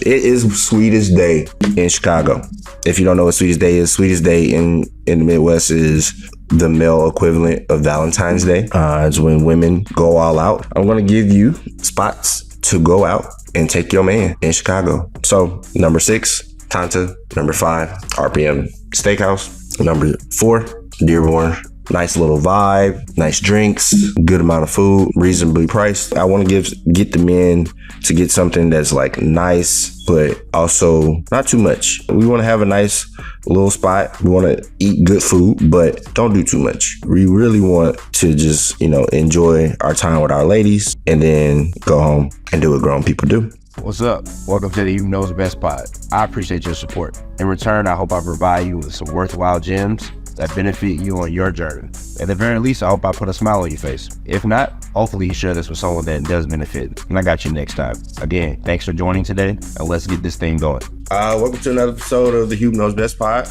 It is Sweetest Day in Chicago. If you don't know what Sweetest Day is, Sweetest Day in the Midwest is the male equivalent of Valentine's Day. It's when women go all out. I'm going to give you spots to go out and take your man in Chicago. So, number 6, Tanta. Number 5, RPM Steakhouse. Number 4, Dearborn. Nice little vibe, nice drinks, good amount of food, reasonably priced. I want to get the men to get something that's like nice, but also not too much. We want to have a nice little spot. We want to eat good food, but don't do too much. We really want to just, enjoy our time with our ladies and then go home and do what grown people do. What's up? Welcome to the Hube Knows the Best pod. I appreciate your support. In return, I hope I provide you with some worthwhile gems that benefit you on your journey. At the very least, I hope I put a smile on your face. If not, hopefully you share this with someone that does benefit. And I got you next time. Again, thanks for joining today, and let's get this thing going. Welcome to another episode of the Hube Knows Best pod,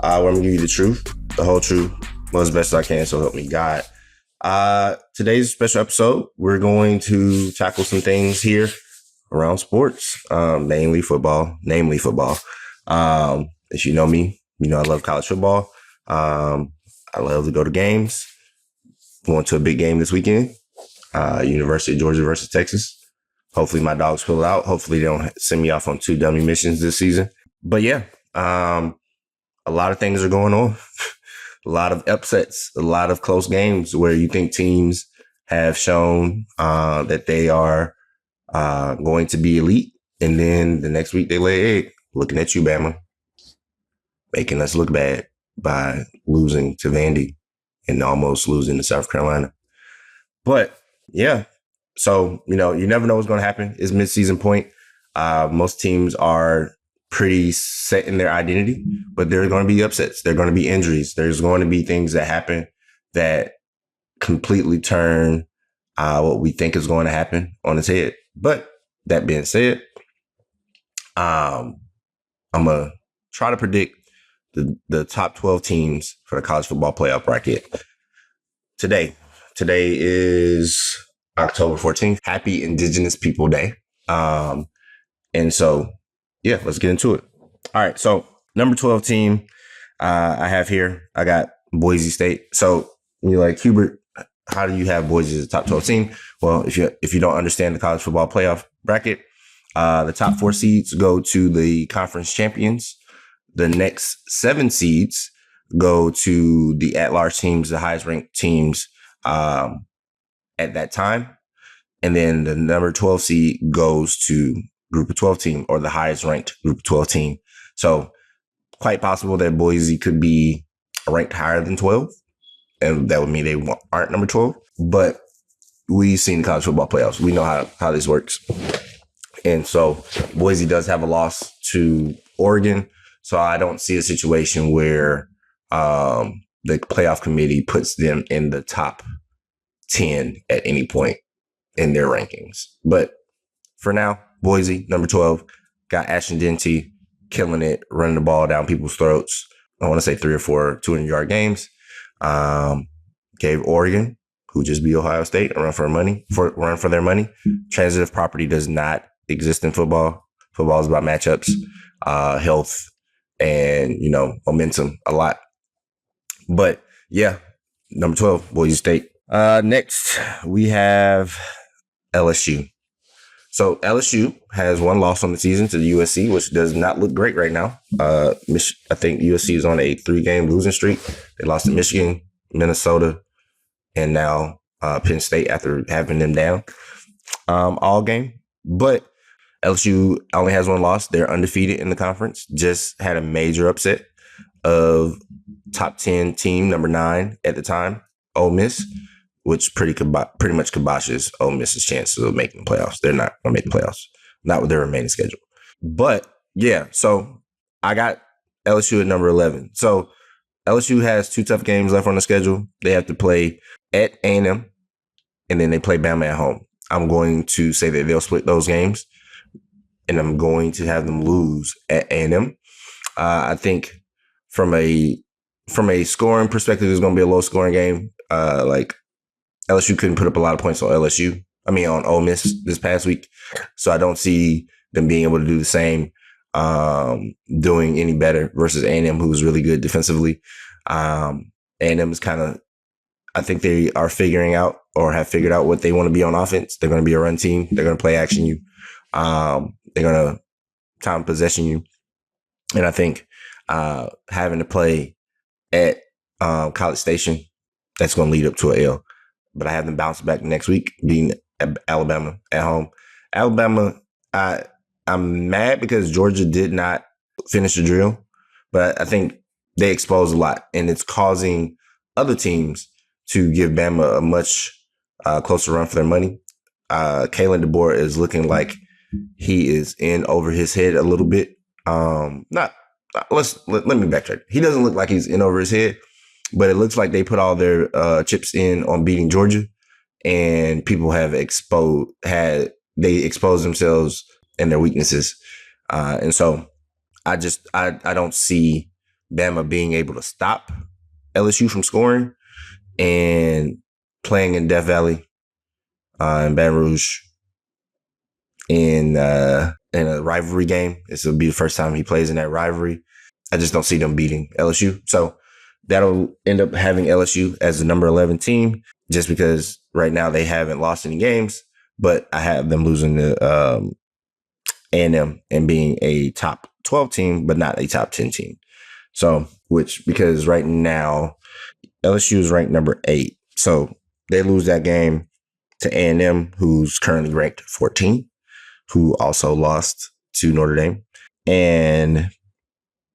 where I'm gonna give you the truth, the whole truth, as best as I can, so help me God. Today's special episode, we're going to tackle some things here around sports, namely football. As you know me, I love college football. I love to go to games. Going to a big game this weekend. University of Georgia versus Texas. Hopefully my Dawgs pull out. Hopefully they don't send me off on 2 dummy missions this season. But yeah, a lot of things are going on. A lot of upsets, a lot of close games where you think teams have shown that they are going to be elite. And then the next week they lay egg. Looking at you, Bama. Making us look bad by losing to Vandy and almost losing to South Carolina. But yeah, so, you never know what's going to happen. It's midseason point. Most teams are pretty set in their identity, but there are going to be upsets. There are going to be injuries. There's going to be things that happen that completely turn what we think is going to happen on its head. But that being said, I'm going to try to predict the top 12 teams for the college football playoff bracket today. Today is October 14th. Happy Indigenous People Day. And so, yeah, let's get into it. All right. So number 12 team I have here, I got Boise State. So you're like, Hubert, how do you have Boise as a top 12 team? Well, if you don't understand the college football playoff bracket, the top 4 seeds go to the conference champions. The next 7 seeds go to the at-large teams, the highest ranked teams at that time. And then the number 12 seed goes to group of 12 team, or the highest ranked group of 12 team. So quite possible that Boise could be ranked higher than 12. And that would mean they aren't number 12. But we've seen the college football playoffs. We know how this works. And so Boise does have a loss to Oregon. So I don't see a situation where the playoff committee puts them in the top 10 at any point in their rankings. But for now, Boise, number 12, got Ashton Denty killing it, running the ball down people's throats. I want to say 3 or 4 200-yard games. Gave Oregon, who just beat Ohio State, a run for their money. Transitive property does not exist in football. Football is about matchups, health, and, momentum a lot. But yeah, number 12, Boise State. Next, we have LSU. So LSU has 1 loss on the season to the USC, which does not look great right now. I think USC is on a 3-game losing streak. They lost to Michigan, Minnesota, and now Penn State after having them down all game. But LSU only has 1 loss. They're undefeated in the conference. Just had a major upset of top 10 team, number 9 at the time, Ole Miss, which pretty much kiboshes Ole Miss's chances of making the playoffs. They're not going to make the playoffs, not with their remaining schedule. But yeah, so I got LSU at number 11. So LSU has 2 tough games left on the schedule. They have to play at A&M, and then they play Bama at home. I'm going to say that they'll split those games, and I'm going to have them lose at A&M. I think from a scoring perspective, it's going to be a low scoring game. Like LSU couldn't put up a lot of points on on Ole Miss this past week. So I don't see them being able to do the same, doing any better versus A&M, who's really good defensively. A&M is kind of, I think they are figuring out or have figured out what they want to be on offense. They're going to be a run team. They're going to play action you. They're going to time possession you. And I think having to play at College Station, that's going to lead up to an L. But I have them bounce back next week, beating Alabama at home. Alabama, I'm mad because Georgia did not finish the drill, but I think they exposed a lot, and it's causing other teams to give Bama a much closer run for their money. Kalen DeBoer is looking like he is in over his head a little bit. Let me backtrack. He doesn't look like he's in over his head, but it looks like they put all their chips in on beating Georgia, and people have exposed themselves and their weaknesses. And so I don't see Bama being able to stop LSU from scoring and playing in Death Valley, in Baton Rouge, in a rivalry game. This will be the first time he plays in that rivalry. I just don't see them beating LSU. So that'll end up having LSU as the number 11 team, just because right now they haven't lost any games, but I have them losing to A&M and being a top 12 team, but not a top 10 team. So, because right now LSU is ranked number 8. So they lose that game to A&M, who's currently ranked 14, who also lost to Notre Dame. And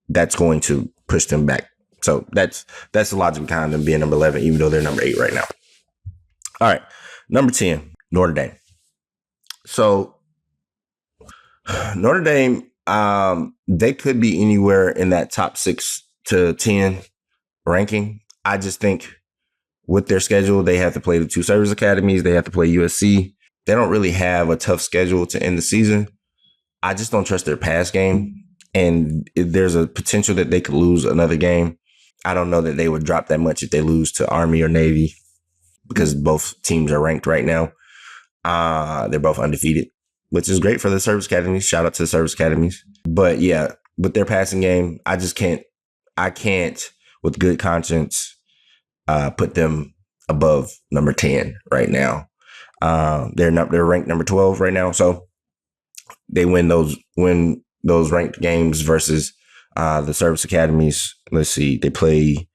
that's going to push them back. So that's the logic behind them being number 11, even though they're number 8 right now. All right. Number 10, Notre Dame. So Notre Dame, they could be anywhere in that top 6 to 10 ranking. I just think with their schedule, they have to play the 2 service academies. They have to play USC. They don't really have a tough schedule to end the season. I just don't trust their pass game. And there's a potential that they could lose another game. I don't know that they would drop that much if they lose to Army or Navy, because both teams are ranked right now. They're both undefeated, which is great for the service academies. Shout out to the service academies. But yeah, with their passing game, I can't with good conscience put them above number 10 right now. They're ranked number 12 right now. So they win those ranked games versus the service academies. Let's see. They play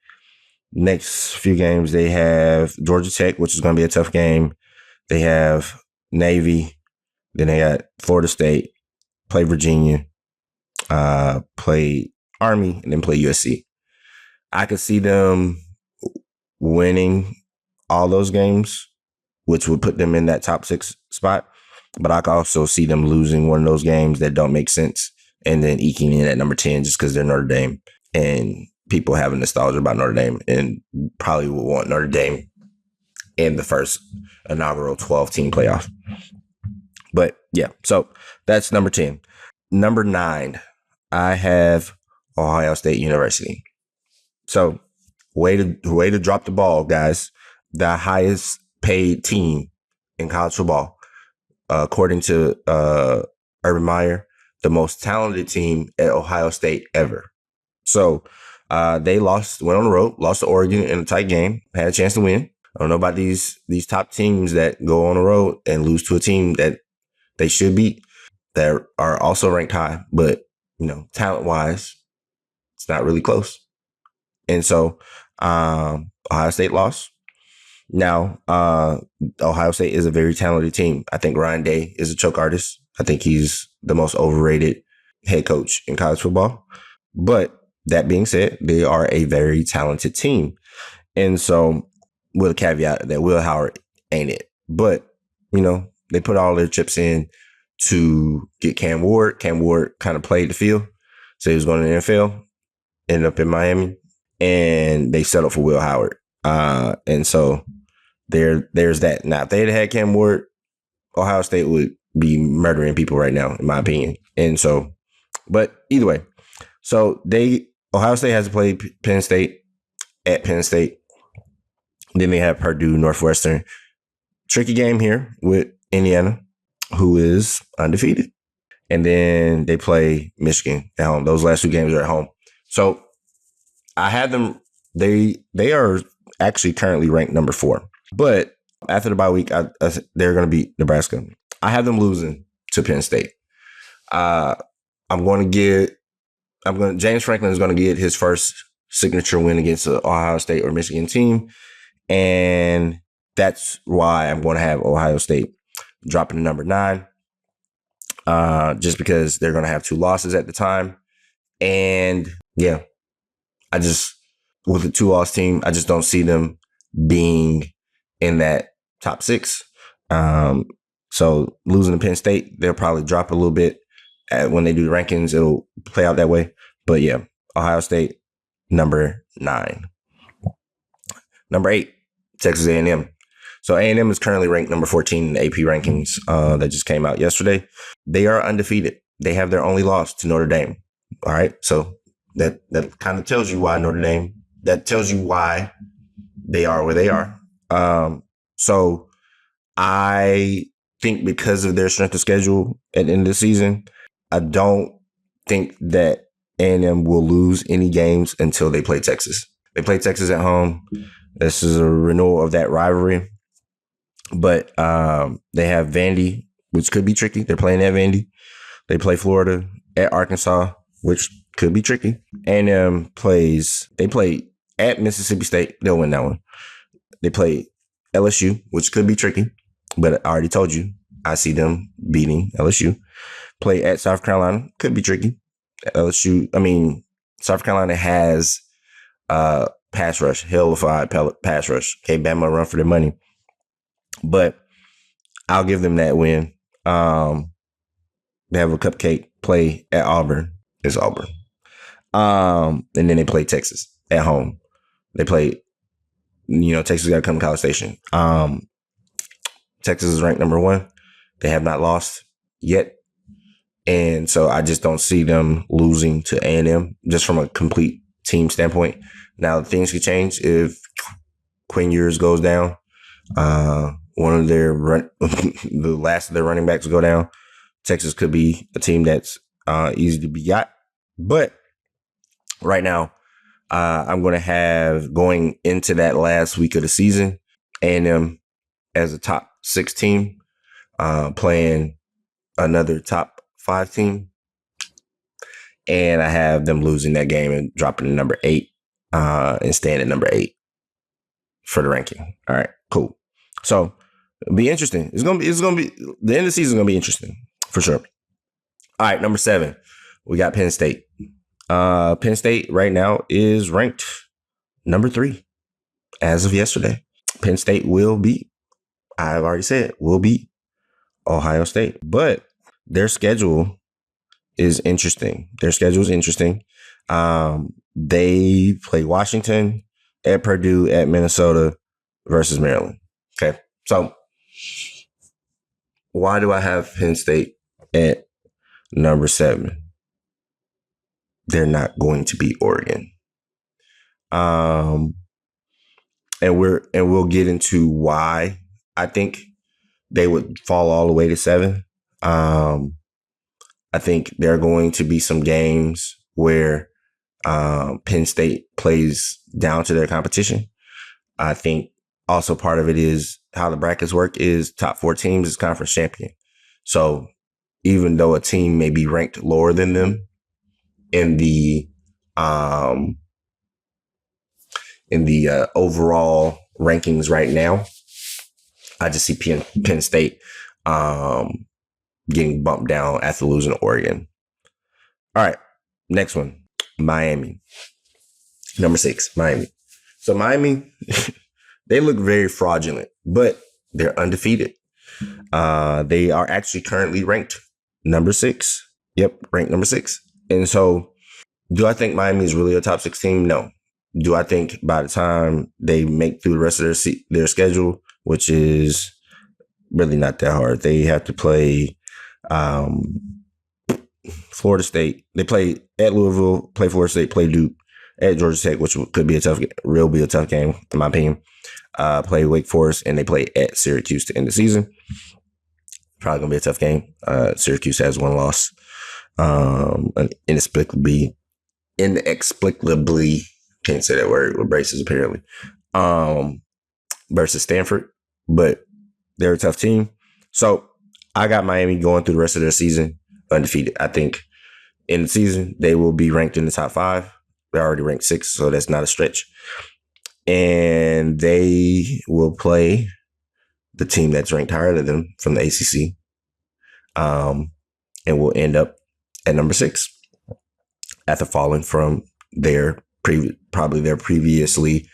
next few games. They have Georgia Tech, which is going to be a tough game. They have Navy. Then they got Florida State, play Virginia, play Army, and then play USC. I could see them winning all those games, which would put them in that top 6 spot. But I could also see them losing one of those games that don't make sense and then eking in at number 10 just because they're Notre Dame. And people have a nostalgia about Notre Dame and probably will want Notre Dame in the first inaugural 12-team playoff. But yeah, so that's number 10. Number 9, I have Ohio State University. So way to drop the ball, guys. The highest paid team in college football, according to Urban Meyer, the most talented team at Ohio State ever. So they went on the road, lost to Oregon in a tight game, had a chance to win. I don't know about these top teams that go on the road and lose to a team that they should beat, that are also ranked high, but talent-wise, it's not really close. And so Ohio State lost. Now, Ohio State is a very talented team. I think Ryan Day is a choke artist. I think he's the most overrated head coach in college football. But that being said, they are a very talented team. And so with a caveat that Will Howard ain't it. But, they put all their chips in to get Cam Ward. Cam Ward kind of played the field. So he was going to the NFL, ended up in Miami, and they settled for Will Howard. And so there's that. Now, if they had Cam Ward, Ohio State would be murdering people right now, in my opinion. And so, but either way, so Ohio State has to play Penn State at Penn State. Then they have Purdue, Northwestern. Tricky game here with Indiana, who is undefeated. and then they play Michigan at home. Those last 2 games are at home. So I had them. They are actually currently ranked number 4, but after the bye week, they're going to beat Nebraska. I have them losing to Penn State. James Franklin is going to get his first signature win against the Ohio State or Michigan team. And that's why I'm going to have Ohio State dropping to number 9. Just because they're going to have 2 losses at the time. And yeah, with a 2-loss team, I just don't see them being in that top 6. So losing to Penn State, they'll probably drop a little bit. When they do the rankings, it'll play out that way. But yeah, Ohio State, number 9. Number 8, Texas A&M. So A&M is currently ranked number 14 in the AP rankings that just came out yesterday. They are undefeated. They have their only loss to Notre Dame. All right. So that kind of tells you why Notre Dame, that tells you why they are where they are. So I think because of their strength of schedule at the end of the season, I don't think that A&M will lose any games until they play Texas. They play Texas at home. This is a renewal of that rivalry. But they have Vandy, which could be tricky. They're playing at Vandy. They play Florida at Arkansas, which could be tricky. A&M they play at Mississippi State. They'll win that one. They play LSU, which could be tricky. But I already told you, I see them beating LSU. Play at South Carolina, could be tricky. South Carolina has pass rush, hellified pass rush. Okay, Bama run for their money. But I'll give them that win. They have a cupcake play at Auburn. It's Auburn. And then they play Texas at home. They play, Texas got to come to College Station. Texas is ranked number 1. They have not lost yet. And so I just don't see them losing to A&M just from a complete team standpoint. Now, things could change if Quinn Ewers goes down. One of the last of their running backs go down. Texas could be a team that's easy to be got. But right now, I'm going to have, going into that last week of the season, A&M as a top 6 team, playing another top 5 team. And I have them losing that game and dropping to number 8 and staying at number 8 for the ranking. All right, cool. So it'll be interesting. It's gonna be the end of the season is gonna be interesting for sure. All right, number 7, we got Penn State. Penn State right now is ranked number 3 as of yesterday. Penn State will beat, I've already said, will beat Ohio State, but their schedule is interesting. They play Washington, at Purdue, at Minnesota versus Maryland. Okay. So why do I have Penn State at number 7? They're not going to beat Oregon. And we'll get into why I think they would fall all the way to 7. I think there are going to be some games where Penn State plays down to their competition. I think also part of it is how the brackets work is top 4 teams is conference champion. So even though a team may be ranked lower than them in the overall rankings right now, I just see Penn State getting bumped down after losing to Oregon. All right, next one, Miami. Number 6, Miami. So Miami, they look very fraudulent, but they're undefeated. They are actually currently ranked number 6. Yep, ranked number 6. And so do I think Miami is really a top 6 team? No. Do I think by the time they make through the rest of their schedule, which is really not that hard, they have to play Florida State. They play at Louisville, play Florida State, play Duke, at Georgia Tech, which could be a tough game, in my opinion. Play Wake Forest, and they play at Syracuse to end the season. Probably going to be a tough game. Syracuse has one loss. Inexplicably, can't say that word with braces apparently, versus Stanford. But they're a tough team. So I got Miami going through the rest of their season undefeated. I think in the season, they will be ranked in the top 5. They're already ranked 6, so that's not a stretch. And they will play the team that's ranked higher than them from the ACC, and will end up at number 6 after falling from their previously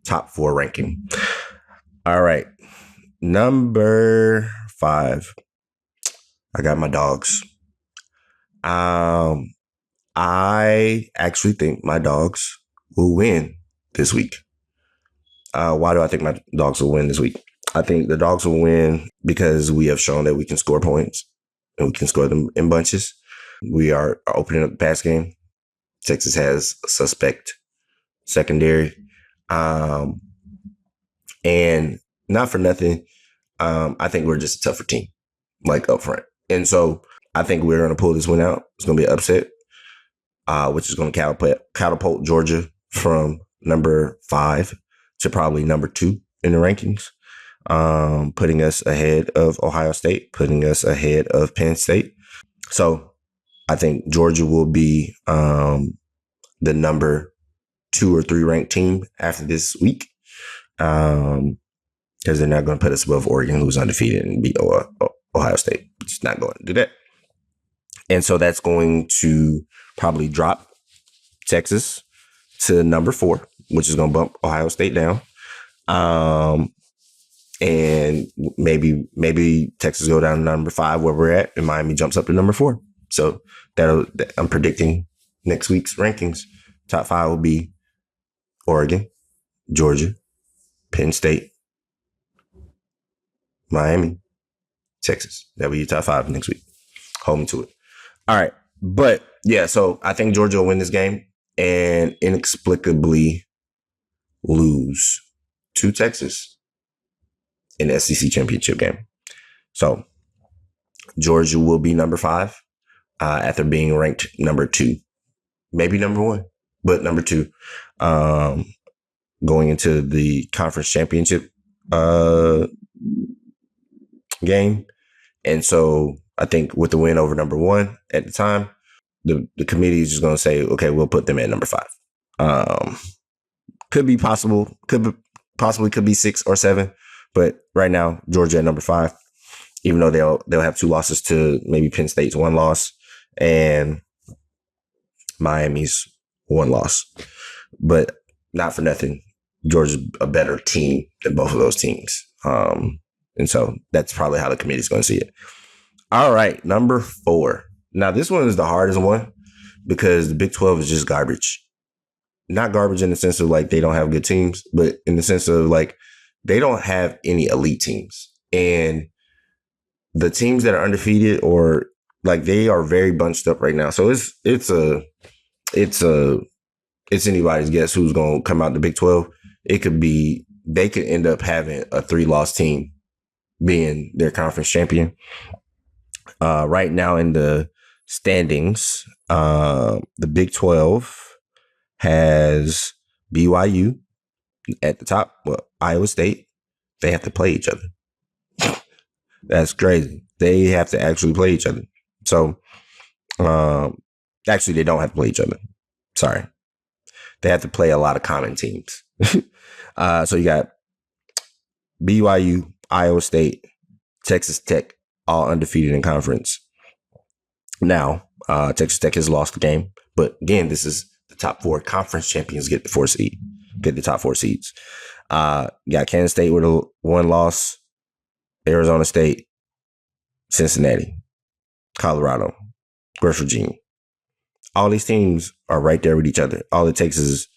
top 4 ranking. All right, number 5. I got my Dawgs. I actually think my Dawgs will win this week. Why do I think my Dawgs will win this week? I think the Dawgs will win because we have shown that we can score points and we can score them in bunches. We are opening up the pass game. Texas has a suspect secondary. And not for nothing, I think we're just a tougher team, like up front. And so I think we're going to pull this one out. It's going to be an upset, which is going to catapult Georgia from number 5 to probably number 2 in the rankings, putting us ahead of Ohio State, putting us ahead of Penn State. So I think Georgia will be the number 2 or 3 ranked team after this week, because they're not going to put us above Oregon, who's undefeated, and beat Ohio State. Just not going to do that. And so that's going to probably drop Texas to number 4, which is going to bump Ohio State down. And maybe Texas go down to number 5 where we're at, and Miami jumps up to number 4. So I'm predicting next week's rankings. Top 5 will be Oregon, Georgia, Penn State, Miami, Texas. That'll be your top 5 next week. Hold me to it. All right. But yeah, so I think Georgia will win this game and inexplicably lose to Texas in the SEC championship game. So Georgia will be number 5 after being ranked number 2, maybe number 1, but number 2 going into the conference championship game. And so I think with the win over number 1 at the time, the committee is just going to say, okay, we'll put them at number 5. Could be 6 or 7, but right now Georgia at number 5, even though they'll have 2 losses to maybe Penn State's 1 loss and Miami's 1 loss. But not for nothing, Georgia's a better team than both of those teams. And so that's probably how the committee's going to see it. All right, number 4. Now, this one is the hardest one because the Big 12 is just garbage. Not garbage in the sense of like they don't have good teams, but in the sense of like they don't have any elite teams. And the teams that are undefeated or like they are very bunched up right now. So it's anybody's guess who's going to come out the Big 12. They could end up having a 3-loss team being their conference champion. Right now in the standings, the Big 12 has BYU at the top. Well, Iowa State, they have to play each other. That's crazy. They have to actually play each other. So, actually, they don't have to play each other. Sorry. They have to play a lot of common teams. So you got BYU, Iowa State, Texas Tech, all undefeated in conference. Now, Texas Tech has lost the game. But again, this is the top 4 conference champions get the top 4 seeds. You got Kansas State with a 1 loss, Arizona State, Cincinnati, Colorado, West Virginia. All these teams are right there with each other. All it takes is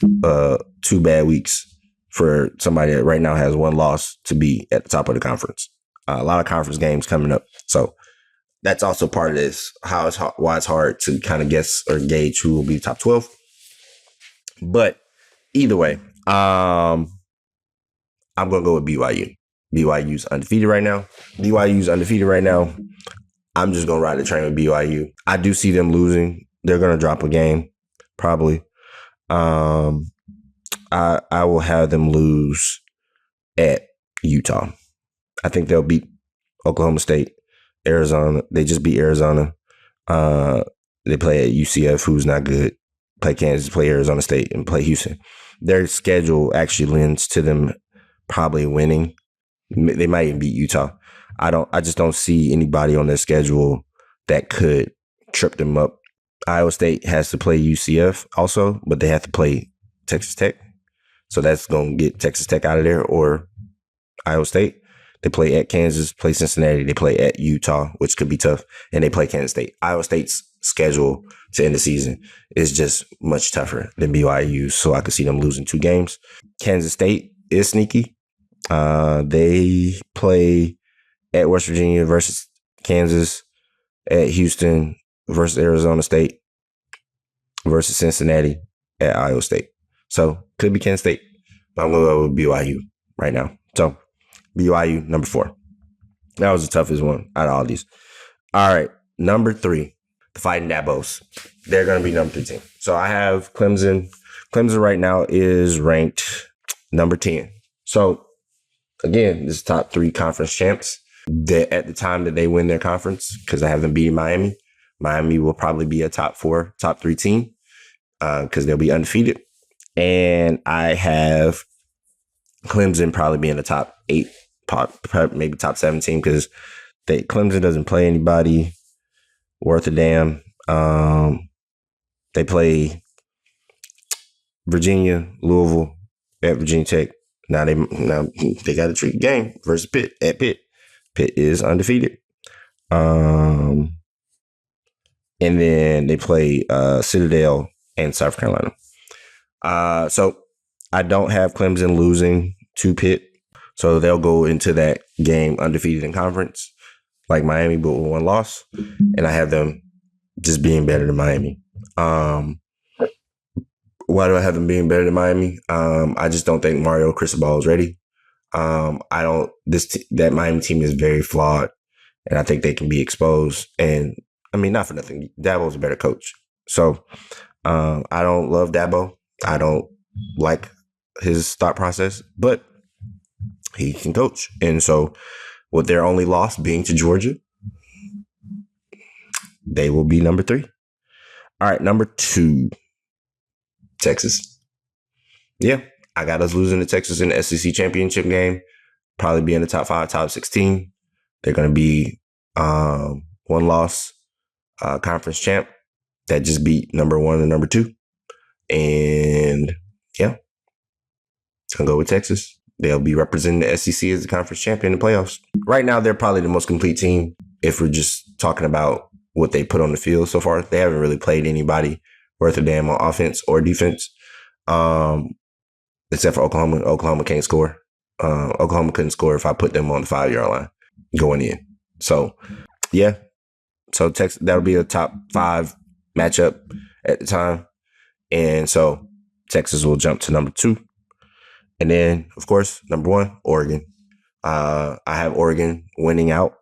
2 bad weeks for somebody that right now has 1 loss to be at the top of the conference. A lot of conference games coming up. So that's also part of this, why it's hard to kind of guess or gauge who will be top 12. But either way, I'm going to go with BYU. BYU's undefeated right now. BYU's undefeated right now. I'm just going to ride the train with BYU. I do see them losing. They're going to drop a game, probably. I will have them lose at Utah. I think they'll beat Oklahoma State, Arizona. They just beat Arizona. They play at UCF, who's not good. Play Kansas, play Arizona State, and play Houston. Their schedule actually lends to them probably winning. They might even beat Utah. I just don't see anybody on their schedule that could trip them up. Iowa State has to play UCF also, but they have to play Texas Tech. So that's going to get Texas Tech out of there, or Iowa State. They play at Kansas, play Cincinnati. They play at Utah, which could be tough. And they play Kansas State. Iowa State's schedule to end the season is just much tougher than BYU, so I could see them losing 2 games. Kansas State is sneaky. They play at West Virginia versus Kansas, at Houston versus Arizona State, versus Cincinnati at Iowa State. So could be Kansas State, but I'm going to go with BYU right now. So BYU, number 4. That was the toughest one out of all these. All right, number 3, the Fighting Dabos. They're going to be number 3 team. So I have Clemson. Clemson right now is ranked number 10. So again, this is top 3 conference champs. At the time that they win their conference, because I have them beating Miami. Miami will probably be a top 4, top 3 team because they'll be undefeated. And I have Clemson probably being the top 8, maybe top 7 team, because Clemson doesn't play anybody worth a damn. They play Virginia, Louisville, at Virginia Tech. Now they got a tricky game versus Pitt at Pitt. Pitt is undefeated. And then they play Citadel and South Carolina. So I don't have Clemson losing to Pitt. So they'll go into that game undefeated in conference, like Miami, but with 1 loss. And I have them just being better than Miami. Why do I have them being better than Miami? I just don't think Mario Cristobal is ready. That Miami team is very flawed, and I think they can be exposed. And I mean, not for nothing, Dabo's a better coach. So I don't love Dabo. I don't like his thought process, but he can coach. And so with their only loss being to Georgia, they will be number 3. All right, number 2, Texas. Yeah, I got us losing to Texas in the SEC championship game. Probably be in the top 5, top 16. They're going to be 1 loss conference champ that just beat number 1 and number 2. And yeah, I'll go with Texas. They'll be representing the SEC as the conference champion in the playoffs. Right now, they're probably the most complete team if we're just talking about what they put on the field so far. They haven't really played anybody worth a damn on offense or defense, except for Oklahoma. Oklahoma can't score. Oklahoma couldn't score if I put them on the 5-yard line going in. So, yeah. So Texas, that'll be a top 5 matchup at the time. And so Texas will jump to number 2. And then, of course, number 1, Oregon. I have Oregon winning out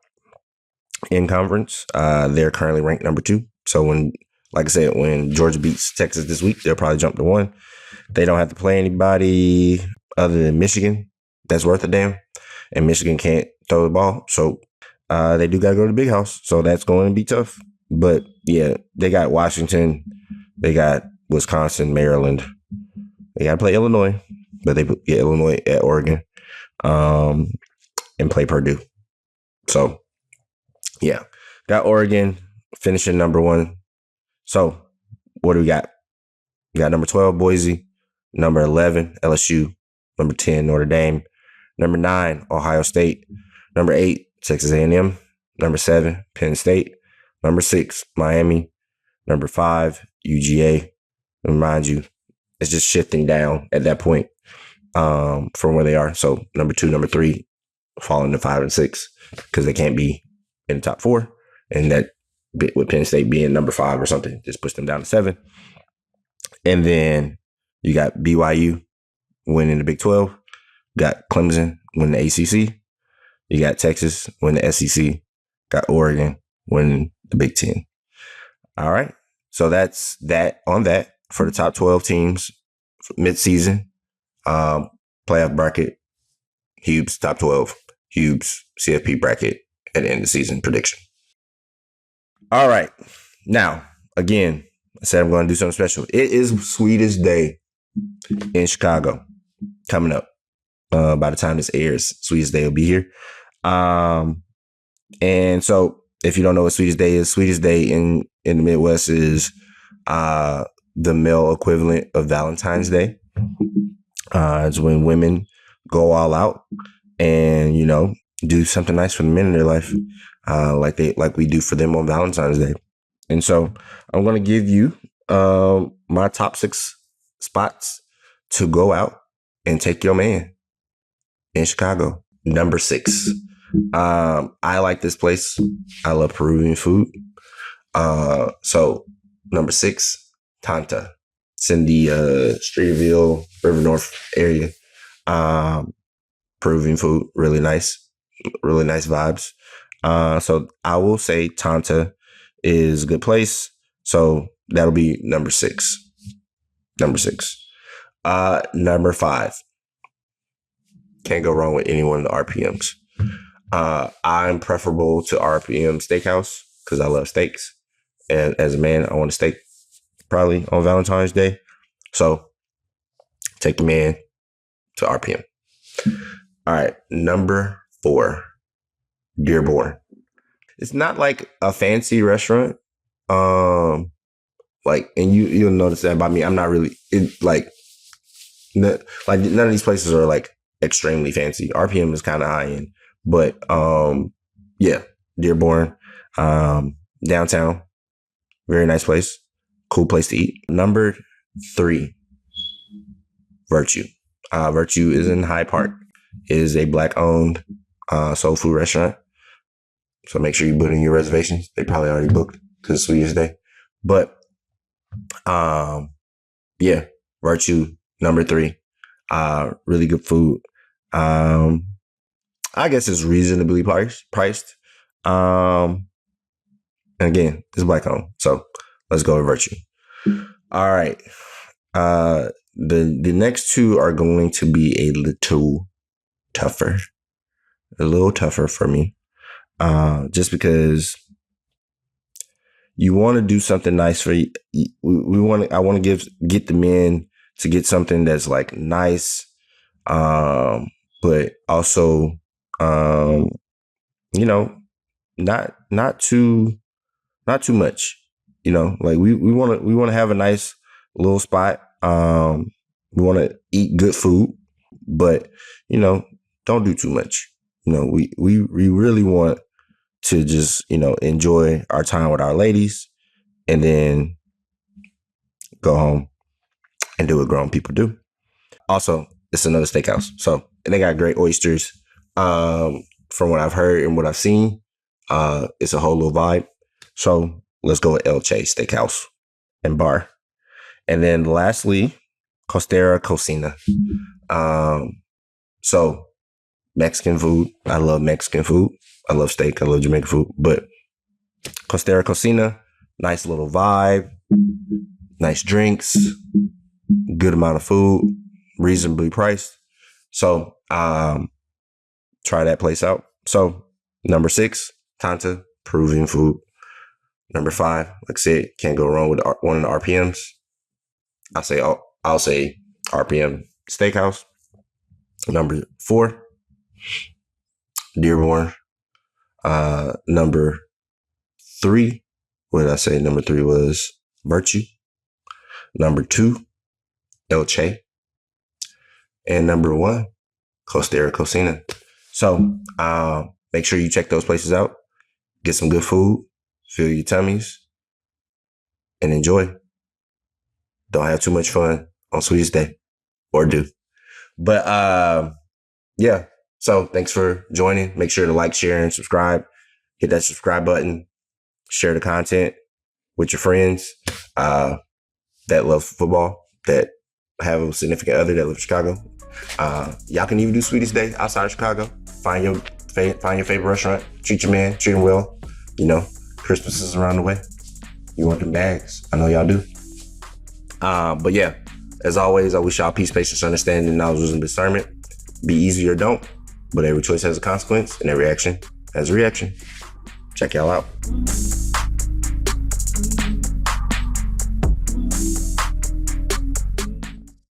in conference. They're currently ranked number 2. So when Georgia beats Texas this week, they'll probably jump to 1. They don't have to play anybody other than Michigan that's worth a damn. And Michigan can't throw the ball. So they do got to go to the big house. So that's going to be tough. But, yeah, they got Washington. They got Wisconsin, Maryland. They got to play Illinois. But they get Illinois at Oregon and play Purdue. So, yeah. Got Oregon finishing number 1. So, what do we got? We got number 12, Boise. Number 11, LSU. Number 10, Notre Dame. Number 9, Ohio State. Number 8, Texas A&M. Number 7, Penn State. Number 6, Miami. Number 5, UGA. And mind you, it's just shifting down at that point from where they are. So number 2, number 3 falling to 5 and 6 because they can't be in the top 4. And that bit with Penn State being number 5 or something just pushed them down to 7. And then you got BYU winning the Big 12. Got Clemson winning the ACC. You got Texas winning the SEC. Got Oregon winning the Big Ten. All right. So that's that on that for the top 12 teams. Midseason, playoff bracket, Hube's top 12, Hube's CFP bracket at the end of the season prediction. All right. Now, again, I said I'm going to do something special. It is Sweetest Day in Chicago coming up. By the time this airs, Sweetest Day will be here. And so if you don't know what Sweetest Day is, Sweetest Day in the Midwest is the male equivalent of Valentine's Day. It's when women go all out and, you know, do something nice for the men in their life, like we do for them on Valentine's Day. And so I'm going to give you my top 6 spots to go out and take your man in Chicago. Number 6. I like this place. I love Peruvian food. So number 6, Tanta. It's in the Streeterville, River North area. Peruvian food, really nice vibes. So I will say Tanta is a good place. So that'll be number 6. Number 5. Can't go wrong with any one of the RPMs. I'm preferable to RPM Steakhouse because I love steaks. And as a man, I want a steak probably on Valentine's Day. So take the man to RPM. All right. Number 4, Dearborn. It's not like a fancy restaurant. And you'll notice that about me. I'm not really none of these places are like extremely fancy. RPM is kind of high end, but yeah, Dearborn, downtown, very nice place, cool place to eat. Number 3, Virtue. Virtue is in Hyde Park. It is a Black-owned soul food restaurant. So make sure you put in your reservations. They probably already booked because it's Sweetest Day. But yeah, Virtue, number 3. Really good food. I guess it's reasonably priced. And again, it's Black-owned. So let's go with Virtue. All right. The next 2 are going to be a little tougher for me. Just because you want to do something nice for you. I want to get the men to get something that's like nice, but also, you know, not too much. You know, like we want to have a nice little spot. We want to eat good food, but you know, don't do too much. You know, we really want to just, you know, enjoy our time with our ladies and then go home and do what grown people do. Also, it's another steakhouse. So, and they got great oysters. From what I've heard and what I've seen, it's a whole little vibe. So let's go with LCH Steakhouse and Bar. And then lastly, Costera Cocina. So Mexican food. I love Mexican food. I love steak. I love Jamaican food. But Costera Cocina, nice little vibe, nice drinks, good amount of food, reasonably priced. So try that place out. So number 6, Tanta, Peruvian food. Number 5, like I said, can't go wrong with one of the RPMs. I'll say RPM Steakhouse. Number 4, Dearborn. Number 3, what did I say? Number 3 was Virtue. Number 2, El Che. And number 1, Costera Cocina. So make sure you check those places out. Get some good food. Fill your tummies. And enjoy. Don't have too much fun on Sweetest Day. Or do. But yeah. So thanks for joining. Make sure to like, share, and subscribe. Hit that subscribe button. Share the content with your friends that love football, that have a significant other that lives in Chicago. Y'all can even do Sweetest Day outside of Chicago. Find Find your favorite restaurant. Treat your man. Treat him well. Christmas is around the way. You want them bags. I know y'all do. But yeah, as always, I wish y'all peace, patience, understanding, knowledge, wisdom, discernment. Be easy or don't, but every choice has a consequence and every action has a reaction. Check y'all out.